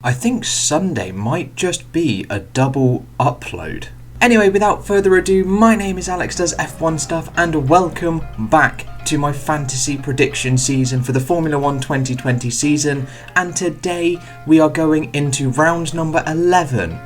I think Sunday might just be a double upload. Anyway, without further ado, my name is Alex Does F1 Stuff and welcome back to my fantasy prediction season for the Formula 1 2020 season, and today we are going into round number 11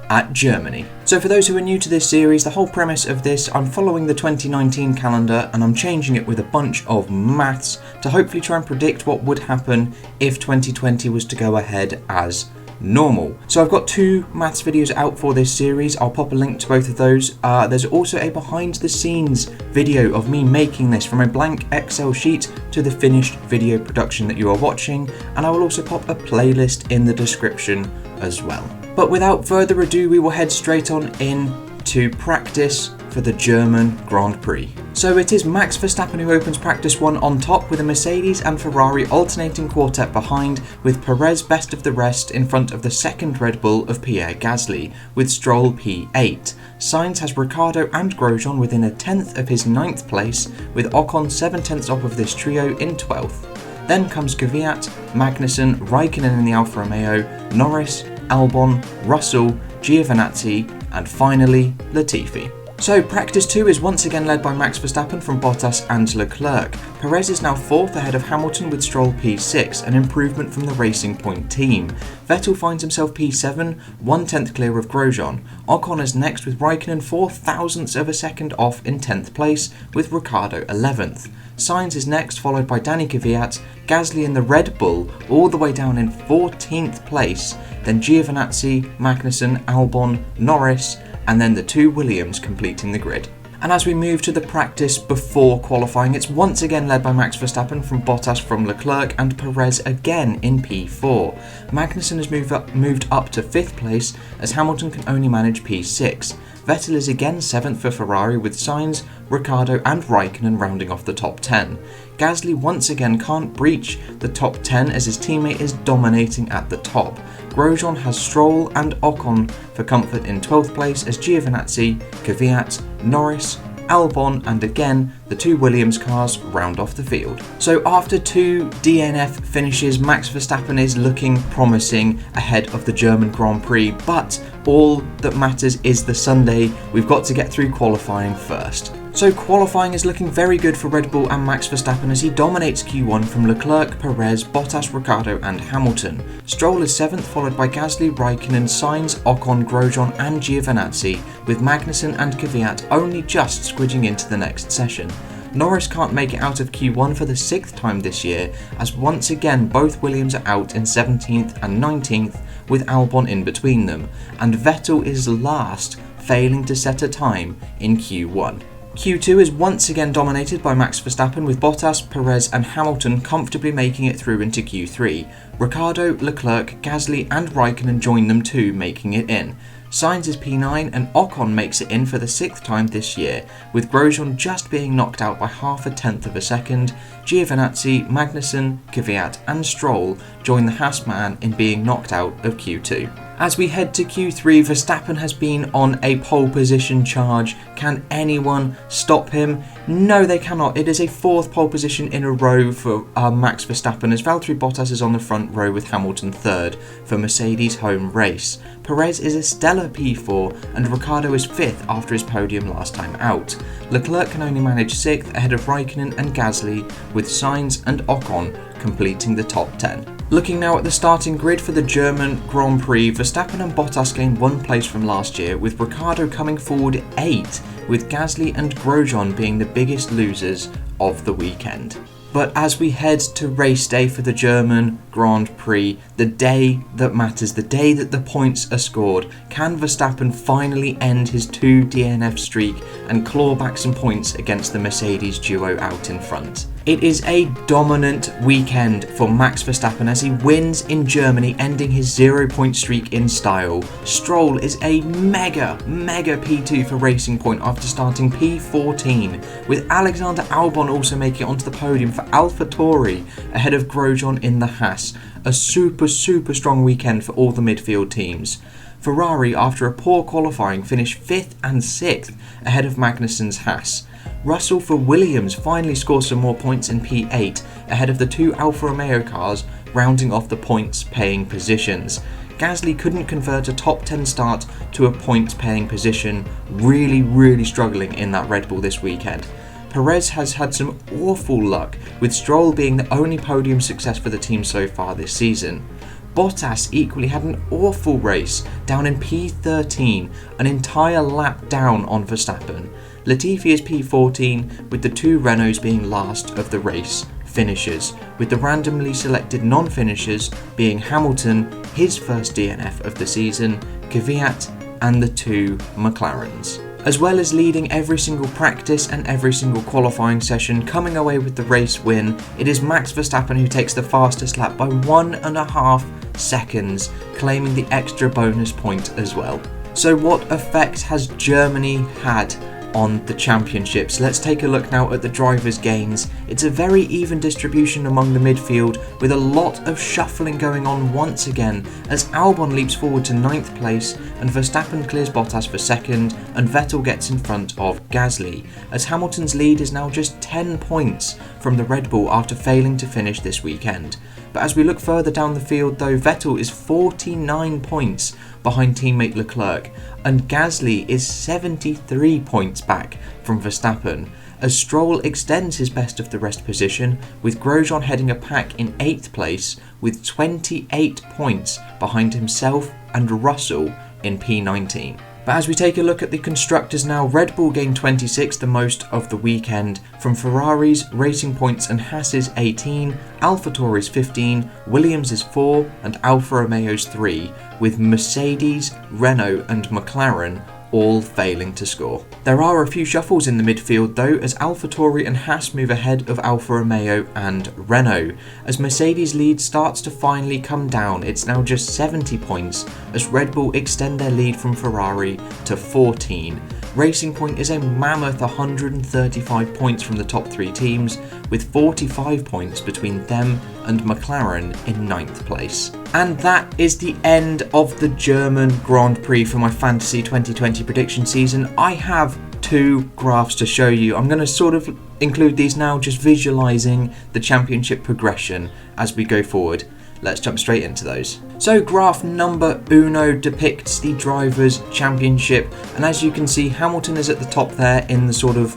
at Germany. So for those who are new to this series, the whole premise of this, I'm following the 2019 calendar and I'm changing it with a bunch of maths to hopefully try and predict what would happen if 2020 was to go ahead as normal. So I've got two maths videos out for this series. I'll pop a link to both of those. There's also a behind the scenes video of me making this from a blank Excel sheet to the finished video production that you are watching, and I will also pop a playlist in the description as well. But without further ado, we will head straight on in to practice for the German Grand Prix. So it is Max Verstappen who opens practice 1 on top, with a Mercedes and Ferrari alternating quartet behind, with Perez best of the rest in front of the second Red Bull of Pierre Gasly, with Stroll P8. Sainz has Ricciardo and Grosjean within a tenth of his 9th place, with Ocon 7/10 off of this trio in 12th. Then comes Kvyat, Magnussen, Raikkonen in the Alfa Romeo, Norris, Albon, Russell, Giovinazzi, and finally Latifi. So practice 2 is once again led by Max Verstappen from Bottas and Leclerc. Perez is now 4th ahead of Hamilton with Stroll P6, an improvement from the Racing Point team. Vettel finds himself P7, 1/10 clear of Grosjean. Ocon is next with Raikkonen 0.04 of a second off in 10th place, with Ricciardo 11th. Sainz is next, followed by Danny Kvyat, Gasly in the Red Bull all the way down in 14th place, then Giovinazzi, Magnussen, Albon, Norris, and then the two Williams completing the grid. And as we move to the practice before qualifying, it's once again led by Max Verstappen from Bottas from Leclerc, and Perez again in P4. Magnussen has moved up to 5th place as Hamilton can only manage P6. Vettel is again 7th for Ferrari, with Sainz, Ricciardo and Raikkonen rounding off the top 10. Gasly once again can't breach the top 10 as his teammate is dominating at the top. Grosjean has Stroll and Ocon for comfort in 12th place as Giovinazzi, Kvyat, Norris, Albon and again the two Williams cars round off the field. So after 2 DNF finishes, Max Verstappen is looking promising ahead of the German Grand Prix, but all that matters is the Sunday. We've got to get through qualifying first. So qualifying is looking very good for Red Bull and Max Verstappen as he dominates Q1 from Leclerc, Perez, Bottas, Ricciardo and Hamilton. Stroll is 7th, followed by Gasly, Raikkonen, Sainz, Ocon, Grosjean and Giovinazzi, with Magnussen and Kvyat only just squidging into the next session. Norris can't make it out of Q1 for the 6th time this year, as once again both Williams are out in 17th and 19th, with Albon in between them, and Vettel is last, failing to set a time in Q1. Q2 is once again dominated by Max Verstappen, with Bottas, Perez and Hamilton comfortably making it through into Q3. Ricciardo, Leclerc, Gasly and Raikkonen join them too, making it in. Sainz is P9 and Ocon makes it in for the 6th time this year, with Grosjean just being knocked out by 0.5 of a second. Giovinazzi, Magnussen, Kvyat and Stroll join the Haas man in being knocked out of Q2. As we head to Q3, Verstappen has been on a pole position charge. Can anyone stop him? No, they cannot. It is a 4th pole position in a row for Max Verstappen, as Valtteri Bottas is on the front row with Hamilton 3rd for Mercedes' home race. Perez is a stellar P4 and Ricciardo is 5th after his podium last time out. Leclerc can only manage 6th ahead of Raikkonen and Gasly, with Sainz and Ocon completing the top 10. Looking now at the starting grid for the German Grand Prix, Verstappen and Bottas gained 1 place from last year, with Ricciardo coming forward 8, with Gasly and Grosjean being the biggest losers of the weekend. But as we head to race day for the German Grand Prix, the day that matters, the day that the points are scored, can Verstappen finally end his 2 DNF streak and claw back some points against the Mercedes duo out in front? It is a dominant weekend for Max Verstappen as he wins in Germany, ending his 0-point streak in style. Stroll is a mega P2 for Racing Point after starting P14, with Alexander Albon also making it onto the podium for AlphaTauri ahead of Grosjean in the Haas. A super strong weekend for all the midfield teams. Ferrari, after a poor qualifying, finished 5th and 6th ahead of Magnussen's Haas. Russell for Williams finally scores some more points in P8 ahead of the two Alfa Romeo cars, rounding off the points paying positions. Gasly couldn't convert a top 10 start to a points paying position, really struggling in that Red Bull this weekend. Perez has had some awful luck, with Stroll being the only podium success for the team so far this season. Bottas equally had an awful race, down in P13, an entire lap down on Verstappen. Latifi is P14, with the two Renaults being last of the race finishers, with the randomly selected non-finishers being Hamilton, his first DNF of the season, Kvyat and the two McLarens. As well as leading every single practice and every single qualifying session, coming away with the race win, it is Max Verstappen who takes the fastest lap by 1.5 seconds, claiming the extra bonus point as well. So what effect has Germany had on the championships? Let's take a look now at the drivers' gains. It's a very even distribution among the midfield, with a lot of shuffling going on once again, as Albon leaps forward to 9th place and Verstappen clears Bottas for 2nd and Vettel gets in front of Gasly, as Hamilton's lead is now just 10 points from the Red Bull after failing to finish this weekend. But as we look further down the field though, Vettel is 49 points behind teammate Leclerc, and Gasly is 73 points back from Verstappen, as Stroll extends his best of the rest position, with Grosjean heading a pack in 8th place with 28 points behind himself and Russell in P19. But as we take a look at the constructors now, Red Bull gained 26, the most of the weekend, from Ferrari's, Racing Point's and Haas's 18, AlphaTauri's 15, Williams' 4 and Alfa Romeo's 3, with Mercedes, Renault and McLaren all failing to score. There are a few shuffles in the midfield though, as AlphaTauri and Haas move ahead of Alfa Romeo and Renault, as Mercedes' lead starts to finally come down. It's now just 70 points, as Red Bull extend their lead from Ferrari to 14. Racing Point is a mammoth 135 points from the top 3 teams, with 45 points between them and McLaren in 9th place. And that is the end of the German Grand Prix for my Fantasy 2020 prediction season. I have 2 graphs to show you. I'm going to sort of include these now, just visualizing the championship progression as we go forward. Let's jump straight into those. So graph number uno depicts the Drivers' Championship, and as you can see, Hamilton is at the top there in the sort of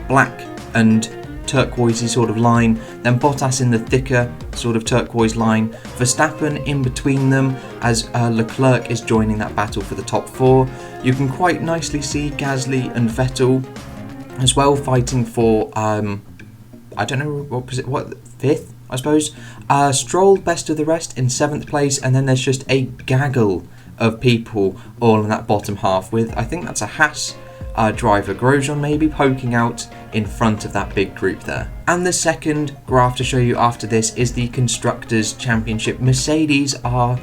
black and turquoisey sort of line, then Bottas in the thicker sort of turquoise line, Verstappen in between them as Leclerc is joining that battle for the top 4. You can quite nicely see Gasly and Vettel as well fighting for I don't know, what was it, 5th I suppose. Stroll best of the rest in 7th place, and then there's just a gaggle of people all in that bottom half, with I think that's a Haas driver, Grosjean maybe, poking out in front of that big group there. And the second graph to show you after this is the Constructors' Championship. Mercedes are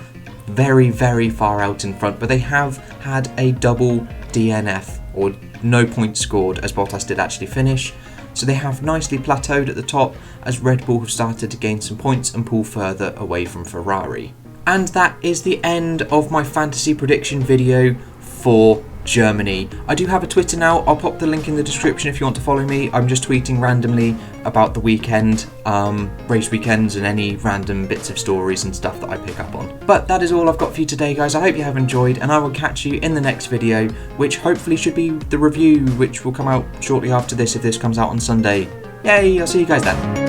very far out in front, but they have had a double DNF, or no points scored, as Bottas did actually finish. So they have nicely plateaued at the top, as Red Bull have started to gain some points and pull further away from Ferrari. And that is the end of my fantasy prediction video for Germany. I do have a Twitter now. I'll pop the link in the description if you want to follow me. I'm just tweeting randomly about the weekend, race weekends, and any random bits of stories and stuff that I pick up on. But that is all I've got for you today, guys. I hope you have enjoyed, and I will catch you in the next video, which hopefully should be the review, which will come out shortly after this if this comes out on Sunday. Yay, I'll see you guys then.